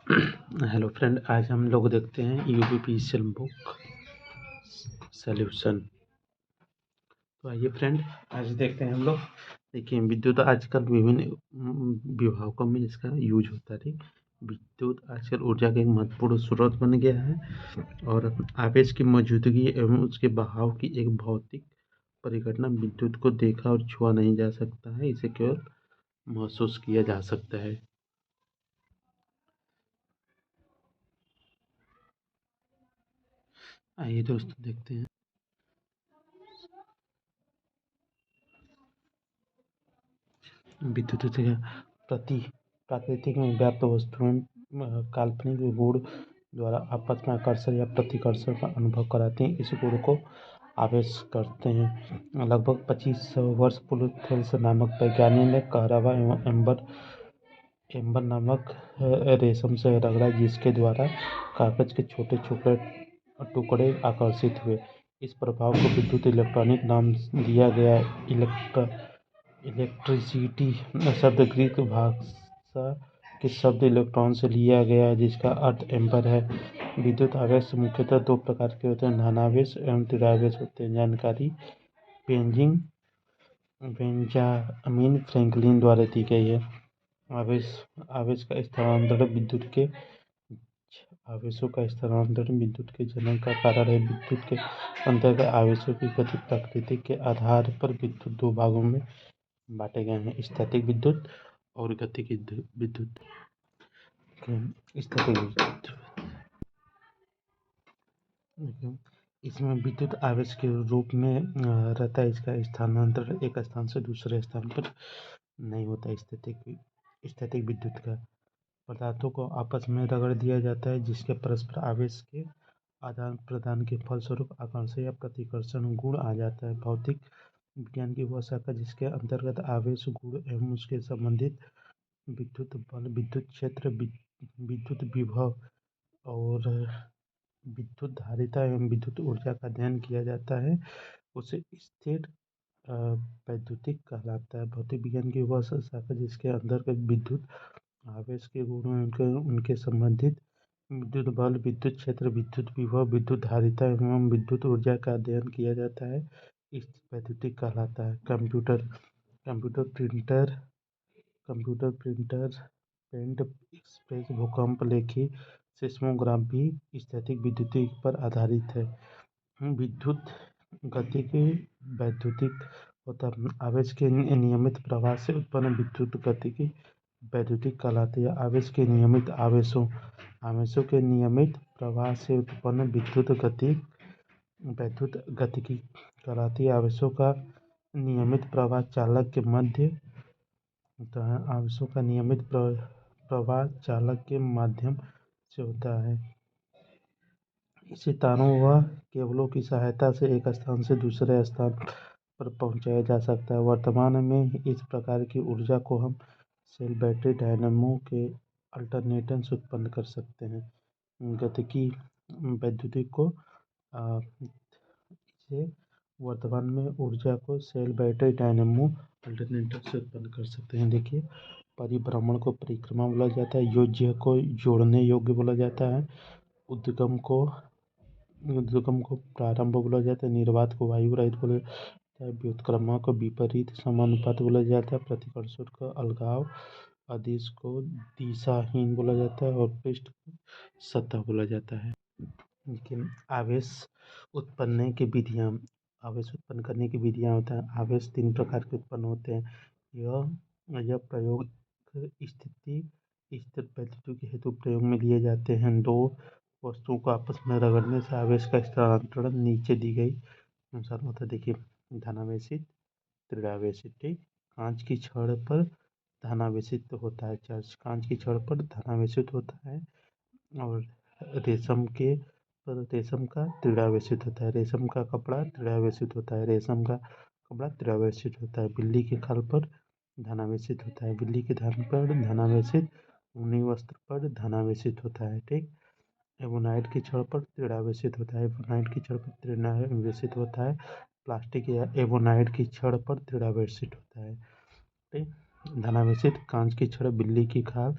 Hello friend, आज हम लोग देखते हैं यूबीपीसीएल बुक सॉल्यूशन। तो आइए फ्रेंड, आज देखते हैं हम लोग। देखिए, विद्युत आजकल विभिन्न विभागों में इसका यूज होता है। ठीक, विद्युत आजकल ऊर्जा का एक महत्वपूर्ण स्रोत बन गया है और आवेश की मौजूदगी एवं उसके बहाव की एक भौतिक परिघटना। विद्युत को देखा और छुआ नहीं जा सकता है, इसे केवल महसूस किया जा सकता है। आइए दोस्तों देखते हैं। विद्युत प्रति प्राकृतिक में व्याप्त वस्तुएं काल्पनिक गुण द्वारा आपस में आकर्षण या प्रतिकर्षण का अनुभव कराती हैं। इस गुण को आवेश करते हैं। लगभग 2500 वर्ष पूर्व थेल्स नामक वैज्ञानिक ने कहरावा एवं एम्बर नामक रेशम से रगड़ा, जिसके द्वारा कागज के छोटे छोटे टुकड़े आकर्षित हुए। इस प्रभाव को विद्युत इलेक्ट्रॉनिक नाम दिया गया। इलेक्ट्रिसिटी शब्द ग्रीक भाषा के शब्द इलेक्ट्रॉन से लिया गया है, जिसका अर्थ एम्पर है। विद्युत आवेश मुख्यतः दो प्रकार के होते हैं, धनावेश एवं ऋणावेश होते हैं। जानकारी बेंजामिन फ्रैंकलिन द्वारा दी गई है। आवेश का स्थानांतरण विद्युत के जनन का कारण है। विद्युत के अंतर्गत आवेशों की गति प्रकृति के आधार पर विद्युत दो भागों में बांटे गए हैं, स्थैतिक विद्युत और गतिज विद्युत। स्थैतिक विद्युत इसमें विद्युत आवेश के रूप में रहता है। इसका स्थानांतरण एक स्थान से दूसरे स्थान पर नहीं होता। स्थैतिक विद्युत का पदार्थों को आपस में रगड़ दिया जाता है, जिसके परस्पर आवेश के आदान प्रदान के फलस्वरूप आकर्षण या प्रतिकर्षण गुण आ जाता है। भौतिक विज्ञान की वह शाखा जिसके अंतर्गत आवेश गुण एवं उसके संबंधित विद्युत बल, विद्युत क्षेत्र, विद्युत विभव और विद्युत धारिता एवं विद्युत ऊर्जा का अध्ययन किया जाता है, उसे स्थिर वैद्युतिक कहलाता है। भौतिक विज्ञान की वह शाखा जिसके अंतर्गत विद्युत आवेश के गुण उनके संबंधित विद्युत बल, विद्युत क्षेत्र, विद्युत विभव, विद्युत धारिता एवं विद्युत ऊर्जा का अध्ययन किया जाता है, इस वैद्युतिक कहलाता है। कंप्यूटर प्रिंटर पेंट एक्सप्रेस भूकंप लेखी सिस्मोग्राफ भी स्थैतिक विद्युतिक पर आधारित है। विद्युत गतिकी वैद्युतिक होता है। आवेश के नियमित प्रवाह से उत्पन्न विद्युत गतिकी वैद्युतिक कहलाती है। आवेशों के नियमित प्रवाह से उत्पन्न विद्युत गतिकी कहलाती है। आवेशों का नियमित प्रवाह चालक के मध्य होता है। आवेशों का नियमित प्रवाह चालक के माध्यम से होता है। इसे तारों व केबलों की सहायता से एक स्थान से दूसरे स्थान पर पहुंचाया जा सकता है। वर्तमान में इस प्रकार की ऊर्जा को हम सेल, बैटरी, डायनेमो के अल्टरनेटर से उत्पन्न कर सकते हैं। गतिकी वैद्युतिक को इसे वर्तमान में ऊर्जा को सेल, बैटरी, डायनेमो अल्टरनेटर से उत्पन्न कर सकते हैं। देखिए, परिभ्रमण को परिक्रमा बोला जाता है, योज्य को जोड़ने योग्य बोला जाता है, उद्गम को प्रारंभ बोला जाता है, निर्वात को वायु रहित बोला जाता है, व्युत्क्रमा को विपरीत समानुपात बोला जाता है, प्रतिकर्षण को अलगाव, अदिश को दिशाहीन बोला जाता है और पृष्ठ को सतह बोला जाता है। लेकिन आवेश उत्पन्न करने की विधियाँ होता है। आवेश 3 प्रकार के उत्पन्न होते हैं। यह प्रयोग स्थिर परिस्थितियों के हेतु प्रयोग में लिए जाते हैं। दो वस्तुओं को आपस में रगड़ने से आवेश का स्थानांतरण नीचे दी गई अनुसार होता है। देखिए, धनावेशित, ऋणावेशित। ठीक, कांच की छड़ पर धनावेशित होता है चार्ज, कांच की छड़ पर धनावेशित होता है। और रेशम का ऋणावेशित होता है। रेशम का कपड़ा ऋणावेशित होता है। बिल्ली के खाल पर धनावेशित होता है। बिल्ली के धान पर धनावेशित, ऊनी वस्त्र पर धनावेशित होता है। ठीक, एवोनाइट की छड़ पर ऋणावेशित होता है। प्लास्टिक या एवोनाइट की छड़ पर ऋणावेशित होता है। ठीक, धनावेशित कांच की छड़, बिल्ली की खाल,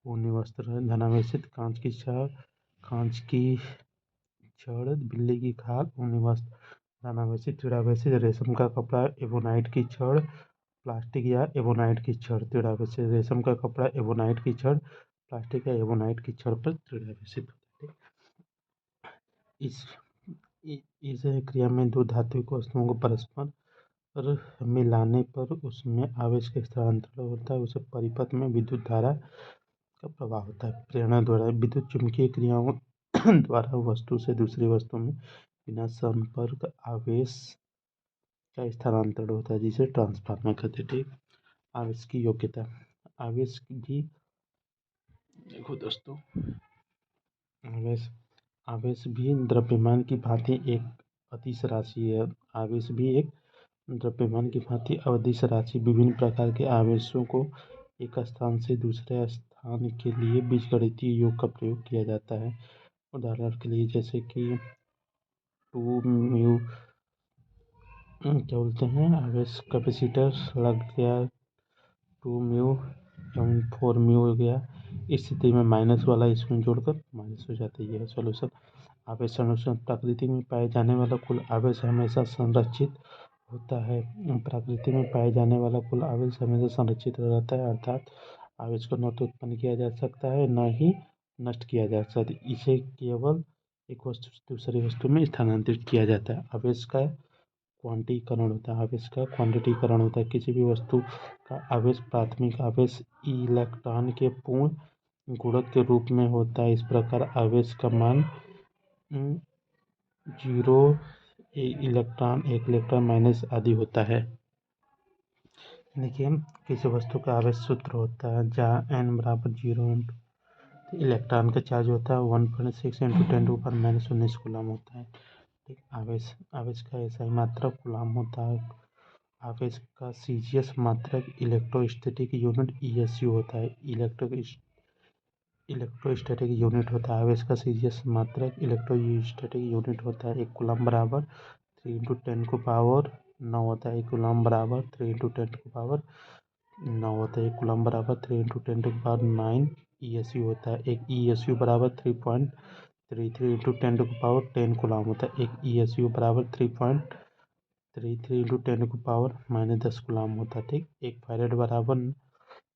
ऊनी वस्त्र, धनावेशित, कांच की छड़, बिल्ली की खाल, ऊनी वस्त्र, धनावेशित, त्रिडावेशित, रेशम का कपड़ा, एबोनाइट की छड़, प्लास्टिक या एबोनाइट की छड़, त्रिडावेशित, रेशम का कपड़ा, एबोनाइट की छड़, प्लास्टिक या एबोनाइट की छड़ पर त्रिडावेशित होता है। इस क्रिया में दो धात्विक वस्तुओं को परस्पर मिलाने पर उसमें आवेश का स्थानांतरण होता है, उसे परिपथ में विद्युत धारा का प्रवाह होता है। प्रेरणा द्वारा विद्युत चुंबकीय क्रियाओं द्वारा वस्तु से दूसरी वस्तु में बिना संपर्क आवेश का स्थानांतरण होता है, जिसे ट्रांसफार्मर कहते हैं। ठीक। आवेश की योग्यता। आवेश भी देखो दोस्तों, आवेश भी द्रव्यमान की भांति एक अदिश राशि है। आवेश भी एक द्रव्यमान की भांति अदिश राशि। विभिन्न प्रकार के आवेशों को एक स्थान से दूसरे स्थान के लिए बीजगणितीय योग का प्रयोग किया जाता है। उदाहरण के लिए जैसे कि 2 म्यू क्या बोलते हैं, आवेश कैपेसिटर लग गया 2 म्यू एवं 4 म्यू हो गया। इस स्थिति में माइनस वाला इसमें जोड़कर माइनस हो जाता है। यह है सॉल्यूशन। आवेश संरक्षण। प्रकृति में पाए जाने वाला कुल आवेश हमेशा संरक्षित होता है। प्रकृति में पाए जाने वाला कुल आवेश हमेशा संरक्षित रहता है, अर्थात आवेश को न तो उत्पन्न किया जा सकता है न ही नष्ट किया जा सकता है। इसे केवल एक वस्तु से दूसरी वस्तु में स्थानांतरित किया जाता है। आवेश का क्वांटीकरण होता है। आवेश का क्वांटिटीकरण होता है। किसी भी वस्तु का आवेश प्राथमिक आवेश इलेक्ट्रॉन के पूर्ण गुणक के रूप में होता है। इस प्रकार आवेश का मान 0 इलेक्ट्रॉन, 1 इलेक्ट्रॉन, माइनस आदि होता है। देखिए, किसी वस्तु का आवेश सूत्र होता है जहाँ n बराबर 0 इलेक्ट्रॉन का चार्ज होता है 1.6 × 10⁻⁻19 कूलम होता है। ठीक। आवेश का एसआई मात्रक कूलम होता है। आवेश का सीजीएस मात्रक इलेक्ट्रोस्टैटिक यूनिट ESU होता है। इलेक्ट्रोस्टैटिक यूनिट होता है। आवेश का सीजीएस मात्रक इलेक्ट्रोस्टैटिक यूनिट होता है। 1 कूलम बराबर 3 × 10⁻9 होता है। 1 कूलम बराबर 3 × 10⁻9 होता है। 1 कूलम बराबर 3 × 10⁻9 ESU होता है। एक ESU बराबर 3.33 × 10⁻10 कूलम होता है। एक ESU बराबर 3.33 × 10⁻−10 कूलम होता है। ठीक। एक फैरेड बराबर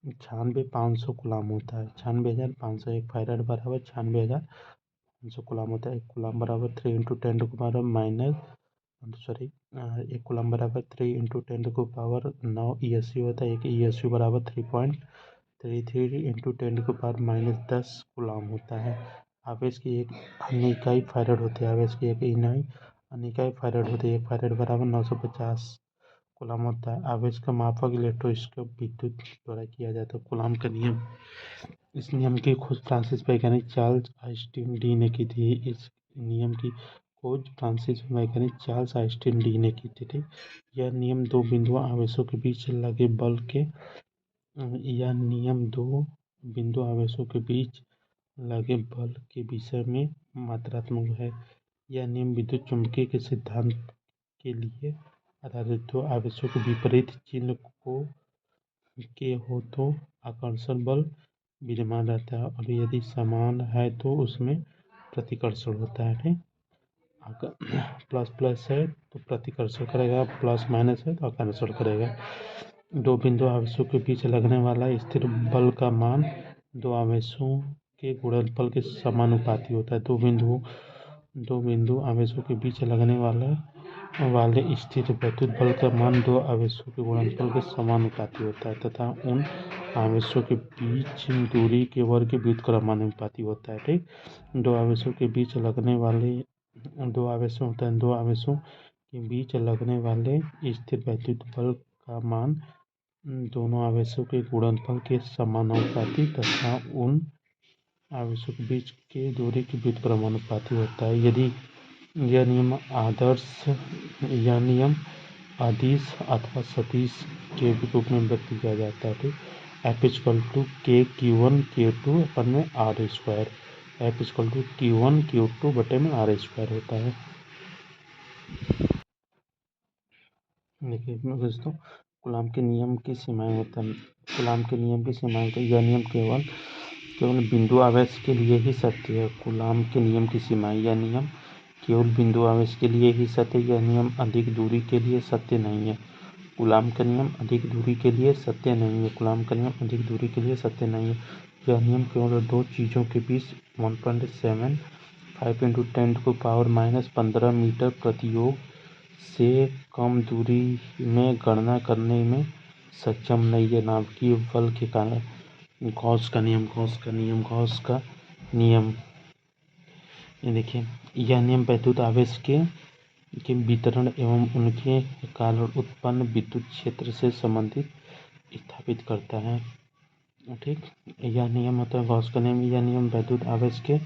96,500 कूलम होता है। 96,500। एक फैरेड बराबर 96,500 कूलम होता है। एक कूलम बराबर 3 × 1 कूलम बराबर 3 × 10⁻9 ESU होता है। एक ESU बराबर 3.33 × 10⁻−10 कूलम होता है। आवेश की एक अन्य इकाई फैरेड होती है। आवेश की एक अन्य इकाई फैरेड होती है। एक फैरेड बराबर 950 कूलम होता है। आवेश का मापक इलेक्ट्रोस्कोप विद्युत द्वारा किया जाता है। कूलम का नियम। इस नियम की खोज फ्रांसीसी वैज्ञानिक चार्ल्स आइंस्टीन डी ने की थी। इस नियम की खोज फ्रांसीसी वैज्ञानिक चार्ल्स आइंस्टीन डी ने की थी। यह नियम दो बिंदु आवेशों के बीच लगे बल के यह नियम दो बिंदु आवेशों के बीच लगे बल के विषय में मात्रात्मक है। यह नियम विद्युत चुम्बकीय के सिद्धांत के लिए आधारित हो। आवेशों के विपरीत चिन्ह के हो तो आकर्षण बल विद्यमान रहता है, और यदि समान है तो उसमें प्रतिकर्षण होता है। ठीक। प्लस प्लस है तो प्रतिकर्षण करेगा, प्लस माइनस है तो आकर्षण करेगा। दो बिंदु आवेशों के बीच लगने वाला स्थिर बल का मान दो आवेशों के गुणनफल के समानुपाती होता है। दो बिंदु आवेशों के बीच लगने वाले स्थिर वैद्युत बल का मान दो आवेशों के गुणनफल के समानुपाती होता है तथा उन आवेशों के बीच दूरी के वर्ग के व्युत्क्रमानुपाती होता है। ठीक। दो आवेशों के बीच लगने वाले दो आवेशों के बीच लगने वाले स्थिर वैद्युत बल का मान दोनों आवेशों के गुणनफल के समानुपाती तथा उन आवेशों के बीच के दूरी के व्युत्क्रमानुपाती होता है। यदि यह नियम अदिश अथवा सदिश के रूप में व्यक्त किया जाता है। ठीक। F=K Q1 Q2/R²। F=Q1 Q2/R² होता है। देखिए दोस्तों, कूलम के नियम की सीमाएं होता है। कूलम के नियम की सीमाएं, यह नियम केवल केवल बिंदु आवेश के लिए ही सत्य है। कूलाम के नियम की सीमा। यह नियम केवल बिंदु आवेश के लिए ही सत्य है। यह नियम अधिक दूरी के लिए सत्य नहीं है। कूलाम का नियम अधिक दूरी के लिए सत्य नहीं है। कूलाम का नियम अधिक दूरी के लिए सत्य नहीं है। यह नियम केवल दो चीज़ों के बीच 1.75 × 10⁻⁻15 मीटर प्रतियोग से कम दूरी में गणना करने में सक्षम नहीं है। नाभिकीय बल के कारण। गॉस का नियम। गॉस का नियम। गॉस का नियम ये देखिए, यह नियम वैद्युत आवेश के वितरण एवं उनके कारण उत्पन्न विद्युत क्षेत्र से संबंधित स्थापित करता है। ठीक, यह नियम होता है गॉस का नियम। यह नियम वैद्युत आवेश के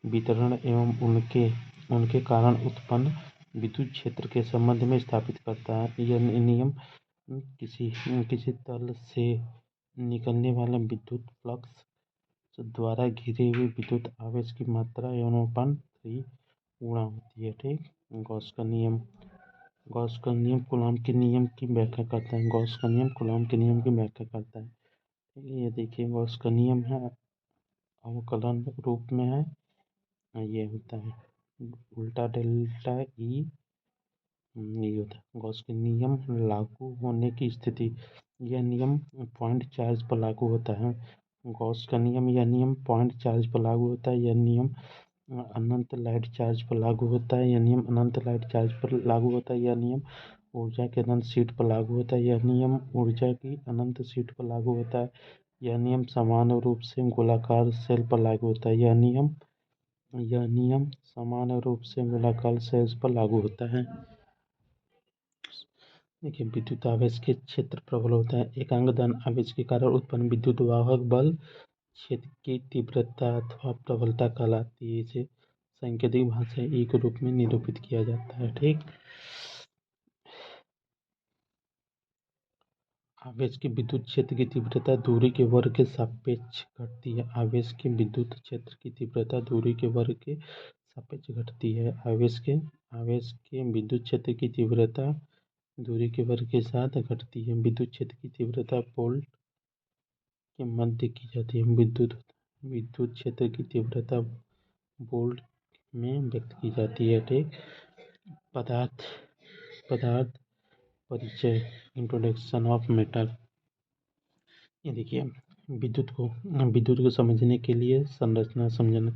वितरण एवं उनके कारण उत्पन्न विद्युत क्षेत्र के संबंध में स्थापित करता है। यह नियम किसी तल से निकलने वाले विद्युत फ्लक्स द्वारा घिरे हुए विद्युत आवेश की मात्रा एवं 3 गुणा होती है। ठीक, गॉस का नियम। गॉस का नियम कूलाम के नियम की व्याख्या करता है। गॉस का नियम कूलाम के नियम की व्याख्या करता है। ये देखिए, गॉस का नियम है अवकलन रूप में है। ये होता है उल्टा डेल्टा ई। ये होता है गॉस के नियम लागू होने की स्थिति। यह नियम पॉइंट चार्ज पर लागू होता है। गॉस का नियम। यह नियम पॉइंट चार्ज पर लागू होता है। यह नियम अनंत लाइट चार्ज पर लागू होता है। यह नियम अनंत लाइट चार्ज पर लागू होता है। यह नियम ऊर्जा के अनंत सीट पर लागू होता है। यह नियम ऊर्जा की अनंत सीट पर लागू होता है। यह नियम समान रूप से गोलाकार सेल पर लागू होता है। यह नियम समान रूप से गोलाकार सेल्स पर लागू होता है। देखिए, विद्युत आवेश के क्षेत्र प्रबल होता है। एकांक धन आवेश के कारण उत्पन्न विद्युत वाहक बल क्षेत्र की तीव्रता अथवा प्रबलता कहलाती है। इसे सांकेतिक भाषा ई के रूप में निरूपित किया जाता है। ठीक, आवेश के विद्युत क्षेत्र की तीव्रता दूरी के वर्ग के सापेक्ष घटती है। आवेश के विद्युत क्षेत्र की तीव्रता दूरी के वर्ग के सापेक्ष घटती है। आवेश के विद्युत क्षेत्र की तीव्रता दूरी के वर्ग के साथ घटती है। विद्युत क्षेत्र की तीव्रता वोल्ट के मध्य की जाती है। विद्युत क्षेत्र की तीव्रता वोल्ट में व्यक्त की जाती है। ठीक, पदार्थ परिचय। Introduction of matter. ये देखिए, विद्युत को समझने के लिए संरचना समझना।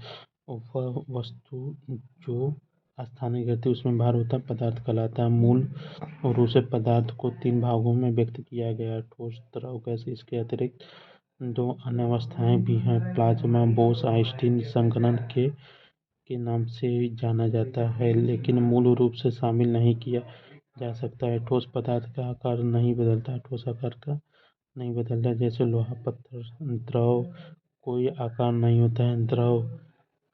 वह वस्तु जो स्थानीय रहती है उसमें भार होता है पदार्थ कहलाता है। मूल रूप से पदार्थ को 3 भागों में व्यक्त किया गया है, ठोस, द्रव, गैस। इसके अतिरिक्त 2 अन्य अवस्थाएं भी हैं। प्लाज्मा बोस-आइंस्टीन संघनन के नाम से जाना जाता है, लेकिन मूल रूप से शामिल नहीं किया जा सकता है। ठोस पदार्थ का आकार नहीं बदलता। ठोस आकार का नहीं बदलता, जैसे लोहा, पत्थर। द्रव कोई आकार नहीं होता है। द्रव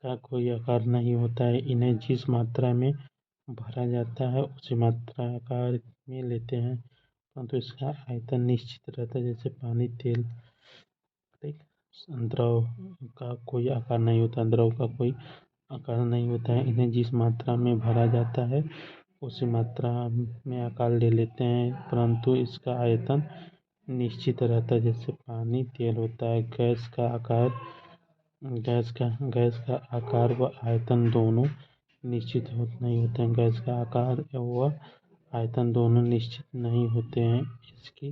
का कोई आकार नहीं होता है। इन्हें जिस मात्रा में भरा जाता है उसी मात्रा आकार में लेते हैं, परंतु इसका आयतन निश्चित रहता है, जैसे पानी, तेल। ठीक, द्रव का कोई आकार नहीं होता। द्रव का कोई आकार नहीं होता है। इन्हें जिस मात्रा में भरा जाता है उसी मात्रा में आकार ले लेते हैं, परंतु इसका आयतन निश्चित रहता है, जैसे पानी, तेल होता है। गैस का आकार व आयतन दोनों निश्चित नहीं होते हैं। गैस का आकार व आयतन दोनों निश्चित नहीं होते हैं। इसकी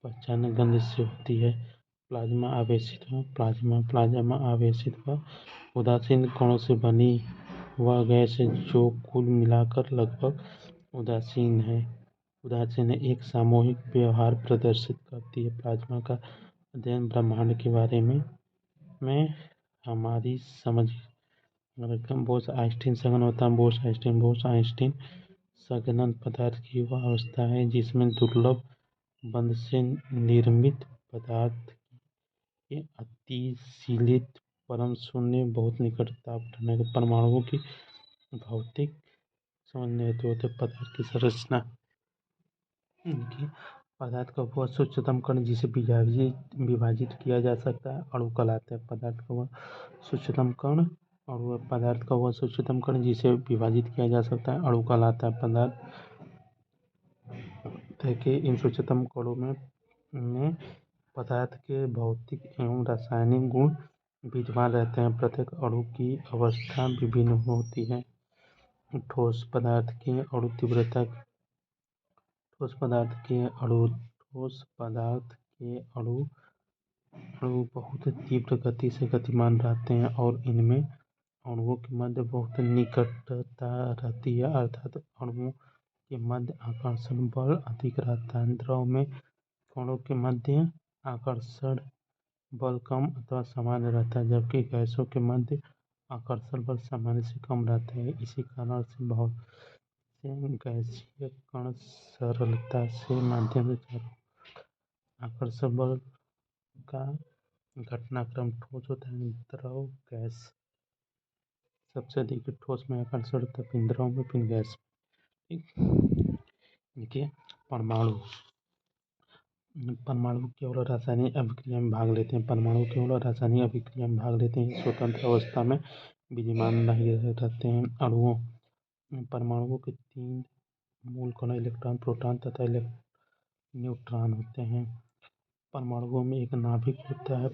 पहचान गंध से होती है। प्लाज्मा आवेशित व प्लाज्मा आवेशित व उदासीन कणों से बनी वह गैस है जो कुल मिलाकर लगभग उदासीन है। एक सामूहिक व्यवहार प्रदर्शित करती है। प्लाज्मा का अध्ययन ब्रह्मांड के बारे में हमारी समझ बोस-आइंस्टीन संघनन होता है। बोस-आइंस्टीन संघनन पदार्थ की वह अवस्था है जिसमें दुर्लभ बंध से निर्मित पदार्थ के अतिशीलित परम शून्य बहुत निकट ताप रहने के परमाणुओं की भौतिक समझने हेतु होते। पदार्थ की संरचना। पदार्थ का वह सूक्ष्मतम कण जिसे विभाजित किया जा सकता है अणु कहलाता है। पदार्थ का वह सूक्ष्मतम कण जिसे विभाजित किया जा सकता है अणु कहलाता है। पदार्थ के इन सूक्ष्मतम कणों में पदार्थ के भौतिक एवं रासायनिक गुण विद्यमान रहते हैं। प्रत्येक अणु की अवस्था विभिन्न होती है। ठोस पदार्थ की अणु तीव्रता ठोस पदार्थ के अणु बहुत तीव्र गति से गतिमान रहते हैं और इनमें अणुओं के मध्य बहुत निकटता रहती है, अर्थात अणुओं के मध्य आकर्षण बल अधिक रहता है। द्रव में कणों के मध्य आकर्षण बल कम अथवा सामान्य रहता है, जबकि गैसों के मध्य आकर्षण बल सामान्य से कम रहता है। इसी कारण से बहुत से गैसीय कण सरलता से माध्यम से चारों आकर्षण बल का घटनाक्रम ठोस होता है। द्रव गैस सबसे अधिक ठोस में आकर्षण होता है, फिर द्रव में, फिर गैस में। देखिए परमाणु केवल रासायनिक अभिक्रिया में भाग लेते हैं। परमाणु केवल रासायनिक अभिक्रिया में भाग लेते हैं, स्वतंत्र अवस्था में विद्यमान नहीं रहते हैं। परमाणुओं के 3 मूल कण इलेक्ट्रॉन, प्रोटॉन तथा न्यूट्रॉन होते हैं। परमाणुओं में एक नाभिक होता है।